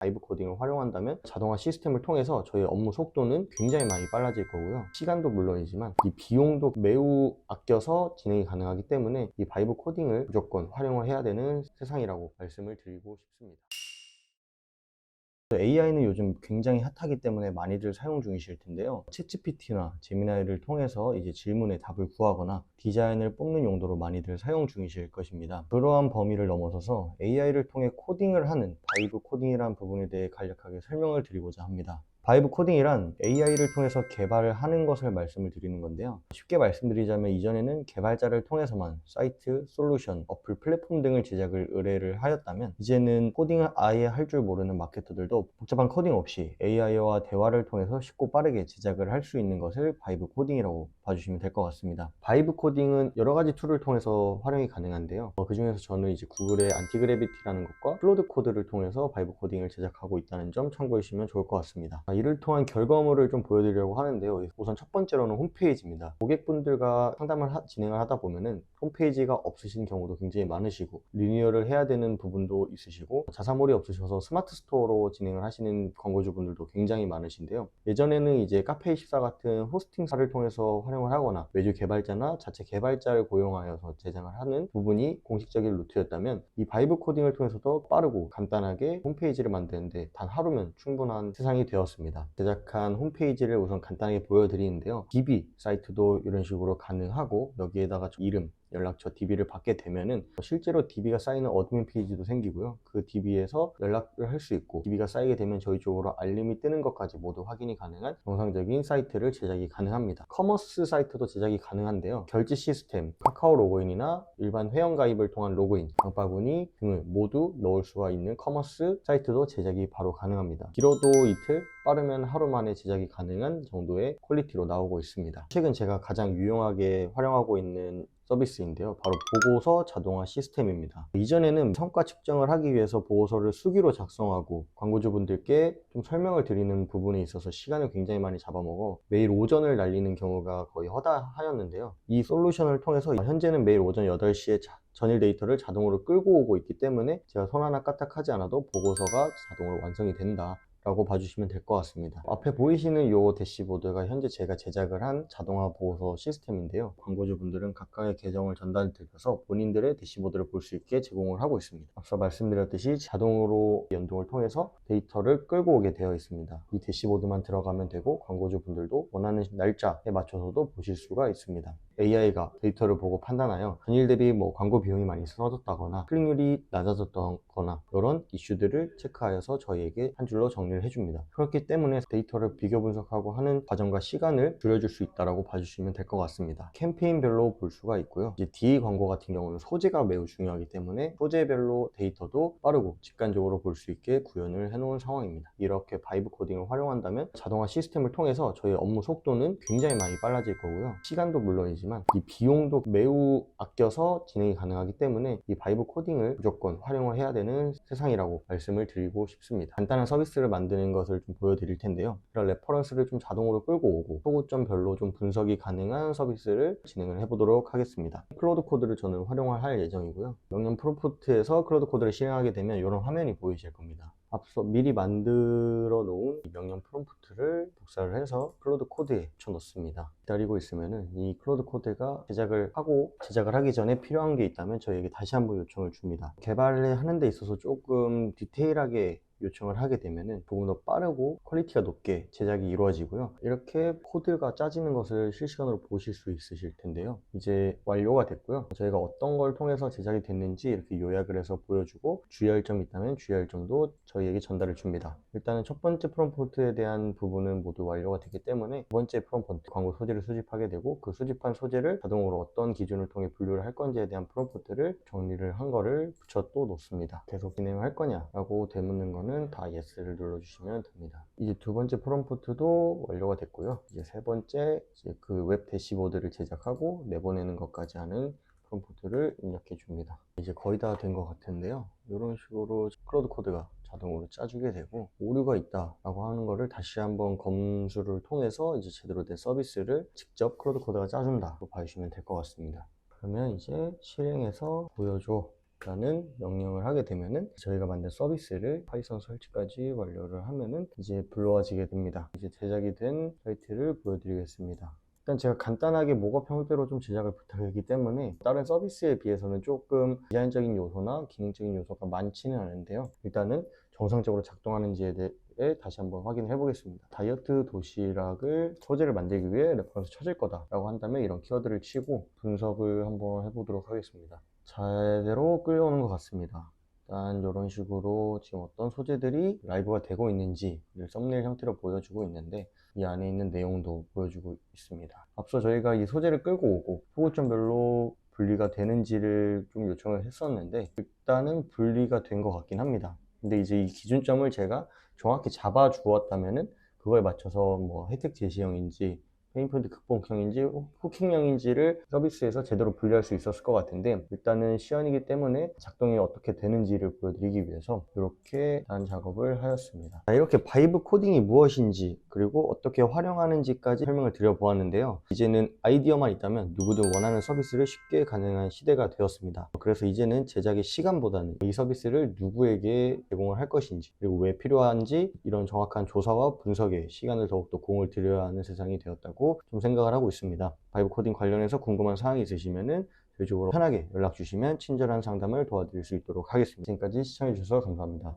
바이브 코딩을 활용한다면 자동화 시스템을 통해서 저희 업무 속도는 굉장히 많이 빨라질 거고요. 시간도 물론이지만 이 비용도 매우 아껴서 진행이 가능하기 때문에 이 바이브 코딩을 무조건 활용을 해야 되는 세상이라고 말씀을 드리고 싶습니다. AI는 요즘 굉장히 핫하기 때문에 많이들 사용 중이실 텐데요. 챗GPT나 제미나이를 통해서 이제 질문에 답을 구하거나 디자인을 뽑는 용도로 많이들 사용 중이실 것입니다. 그러한 범위를 넘어서서 AI를 통해 코딩을 하는 바이브 코딩이라는 부분에 대해 간략하게 설명을 드리고자 합니다. 바이브 코딩이란 AI를 통해서 개발을 하는 것을 말씀을 드리는 건데요. 쉽게 말씀드리자면 이전에는 개발자를 통해서만 사이트, 솔루션, 어플, 플랫폼 등을 제작을 의뢰를 하였다면 이제는 코딩을 아예 할 줄 모르는 마케터들도 복잡한 코딩 없이 AI와 대화를 통해서 쉽고 빠르게 제작을 할 수 있는 것을 바이브 코딩이라고 봐주시면 될 것 같습니다. 바이브 코딩은 여러 가지 툴을 통해서 활용이 가능한데요. 그 중에서 저는 이제 구글의 안티그래비티라는 것과 클로드 코드를 통해서 바이브 코딩을 제작하고 있다는 점 참고해 주시면 좋을 것 같습니다. 이를 통한 결과물을 좀 보여드리려고 하는데요. 우선 첫 번째로는 홈페이지입니다. 고객분들과 상담을 진행을 하다 보면은 홈페이지가 없으신 경우도 굉장히 많으시고 리뉴얼을 해야 되는 부분도 있으시고 자사몰이 없으셔서 스마트 스토어로 진행을 하시는 광고주분들도 굉장히 많으신데요. 예전에는 이제 카페24 같은 호스팅사를 통해서 활용을 하거나 외주 개발자나 자체 개발자를 고용하여서 제작을 하는 부분이 공식적인 루트였다면 이 바이브 코딩을 통해서도 빠르고 간단하게 홈페이지를 만드는데 단 하루면 충분한 세상이 되었습니다. 제작한 홈페이지를 우선 간단하게 보여드리는데요. DB 사이트도 이런 식으로 가능하고 여기에다가 이름, 연락처 DB를 받게 되면은 실제로 DB가 쌓이는 어드민 페이지도 생기고요. 그 DB에서 연락을 할 수 있고 DB가 쌓이게 되면 저희 쪽으로 알림이 뜨는 것까지 모두 확인이 가능한 정상적인 사이트를 제작이 가능합니다. 커머스 사이트도 제작이 가능한데요. 결제 시스템, 카카오 로그인이나 일반 회원 가입을 통한 로그인, 장바구니 등을 모두 넣을 수가 있는 커머스 사이트도 제작이 바로 가능합니다. 길어도 이틀, 빠르면 하루 만에 제작이 가능한 정도의 퀄리티로 나오고 있습니다. 최근 제가 가장 유용하게 활용하고 있는 서비스인데요. 바로 보고서 자동화 시스템입니다. 이전에는 성과 측정을 하기 위해서 보고서를 수기로 작성하고 광고주분들께 좀 설명을 드리는 부분에 있어서 시간을 굉장히 많이 잡아먹어 매일 오전을 날리는 경우가 거의 허다하였는데요. 이 솔루션을 통해서 현재는 매일 오전 8시에 전일 데이터를 자동으로 끌고 오고 있기 때문에 제가 손 하나 까딱하지 않아도 보고서가 자동으로 완성이 된다 라고 봐주시면 될 것 같습니다. 앞에 보이시는 이 대시보드가 현재 제가 제작을 한 자동화 보고서 시스템인데요. 광고주분들은 각각의 계정을 전달드려서 본인들의 대시보드를 볼 수 있게 제공을 하고 있습니다. 앞서 말씀드렸듯이 자동으로 연동을 통해서 데이터를 끌고 오게 되어 있습니다. 이 대시보드만 들어가면 되고 광고주분들도 원하는 날짜에 맞춰서도 보실 수가 있습니다. AI가 데이터를 보고 판단하여 전일 대비 광고 비용이 많이 쓰러졌다거나 클릭률이 낮아졌다거나 이런 이슈들을 체크하여서 저희에게 한 줄로 정리를 해줍니다. 그렇기 때문에 데이터를 비교 분석하고 하는 과정과 시간을 줄여줄 수 있다고 봐주시면 될 것 같습니다. 캠페인별로 볼 수가 있고요. 이제 DE 광고 같은 경우는 소재가 매우 중요하기 때문에 소재별로 데이터도 빠르고 직관적으로 볼 수 있게 구현을 해놓은 상황입니다. 이렇게 바이브 코딩을 활용한다면 자동화 시스템을 통해서 저희 업무 속도는 굉장히 많이 빨라질 거고요. 시간도 물론이지만 이 비용도 매우 아껴서 진행이 가능하기 때문에 이 바이브 코딩을 무조건 활용을 해야 되는 세상이라고 말씀을 드리고 싶습니다. 간단한 서비스를 만드는 것을 좀 보여드릴 텐데요. 이런 레퍼런스를 좀 자동으로 끌고 오고 소구점별로 좀 분석이 가능한 서비스를 진행을 해보도록 하겠습니다. 클로드 코드를 저는 활용을 할 예정이고요. 명령 프롬프트에서 클로드 코드를 실행하게 되면 이런 화면이 보이실 겁니다. 앞서 미리 만들어 놓은 명령 프롬프트를 복사를 해서 클로드 코드에 붙여넣습니다. 기다리고 있으면은 이 클로드 코드가 제작을 하기 전에 필요한 게 있다면 저희에게 다시 한번 요청을 줍니다. 개발을 하는 데 있어서 조금 디테일하게 요청을 하게 되면은 조금 더 빠르고 퀄리티가 높게 제작이 이루어지고요. 이렇게 코드가 짜지는 것을 실시간으로 보실 수 있으실 텐데요. 이제 완료가 됐고요. 저희가 어떤 걸 통해서 제작이 됐는지 이렇게 요약을 해서 보여주고 주의할 점이 있다면 주의할 점도 저희에게 전달을 줍니다. 일단은 첫 번째 프롬프트에 대한 부분은 모두 완료가 됐기 때문에 두 번째 프롬프트 광고 소재를 수집하게 되고 그 수집한 소재를 자동으로 어떤 기준을 통해 분류를 할 건지에 대한 프롬프트를 정리를 한 거를 붙여 또 놓습니다. 계속 진행을 할 거냐라고 되묻는 거는 다 yes를 눌러주시면 됩니다. 이제 두 번째 프롬프트도 완료가 됐고요. 이제 세 번째 그 웹 대시보드를 제작하고 내보내는 것까지 하는 프롬프트를 입력해 줍니다. 이제 거의 다 된 것 같은데요. 이런 식으로 클로드 코드가 자동으로 짜주게 되고 오류가 있다라고 하는 거를 다시 한번 검수를 통해서 이제 제대로 된 서비스를 직접 클로드 코드가 짜준다고 봐주시면 될 것 같습니다. 그러면 이제 실행해서 보여줘 라는 명령을 하게 되면은 저희가 만든 서비스를 파이썬 설치까지 완료를 하면은 이제 불러와지게 됩니다. 이제 제작이 된 사이트를 보여드리겠습니다. 일단 제가 간단하게 목업 형태로 좀 제작을 부탁했기 때문에 다른 서비스에 비해서는 조금 디자인적인 요소나 기능적인 요소가 많지는 않은데요. 일단은 정상적으로 작동하는지에 대해 다시 한번 확인해 보겠습니다. 다이어트 도시락을 소재를 만들기 위해 레퍼런스 쳐질 거다라고 한다면 이런 키워드를 치고 분석을 한번 해보도록 하겠습니다. 제대로 끌려오는 것 같습니다. 일단 이런 식으로 지금 어떤 소재들이 라이브가 되고 있는지를 썸네일 형태로 보여주고 있는데 이 안에 있는 내용도 보여주고 있습니다. 앞서 저희가 이 소재를 끌고 오고 소고점별로 분리가 되는지를 좀 요청을 했었는데 일단은 분리가 된 것 같긴 합니다. 근데 이제 이 기준점을 제가 정확히 잡아 주었다면은 그거에 맞춰서 뭐 혜택 제시형인지 페인포인트 극복형인지 후킹형인지를 서비스에서 제대로 분리할 수 있었을 것 같은데 일단은 시연이기 때문에 작동이 어떻게 되는지를 보여드리기 위해서 이렇게 단 작업을 하였습니다. 이렇게 바이브 코딩이 무엇인지 그리고 어떻게 활용하는지까지 설명을 드려보았는데요. 이제는 아이디어만 있다면 누구든 원하는 서비스를 쉽게 가능한 시대가 되었습니다. 그래서 이제는 제작의 시간보다는 이 서비스를 누구에게 제공을 할 것인지 그리고 왜 필요한지 이런 정확한 조사와 분석에 시간을 더욱더 공을 들여야 하는 세상이 되었다고 좀 생각을 하고 있습니다. 바이브 코딩 관련해서 궁금한 사항이 있으시면은 저희 쪽으로 편하게 연락 주시면 친절한 상담을 도와드릴 수 있도록 하겠습니다. 지금까지 시청해 주셔서 감사합니다.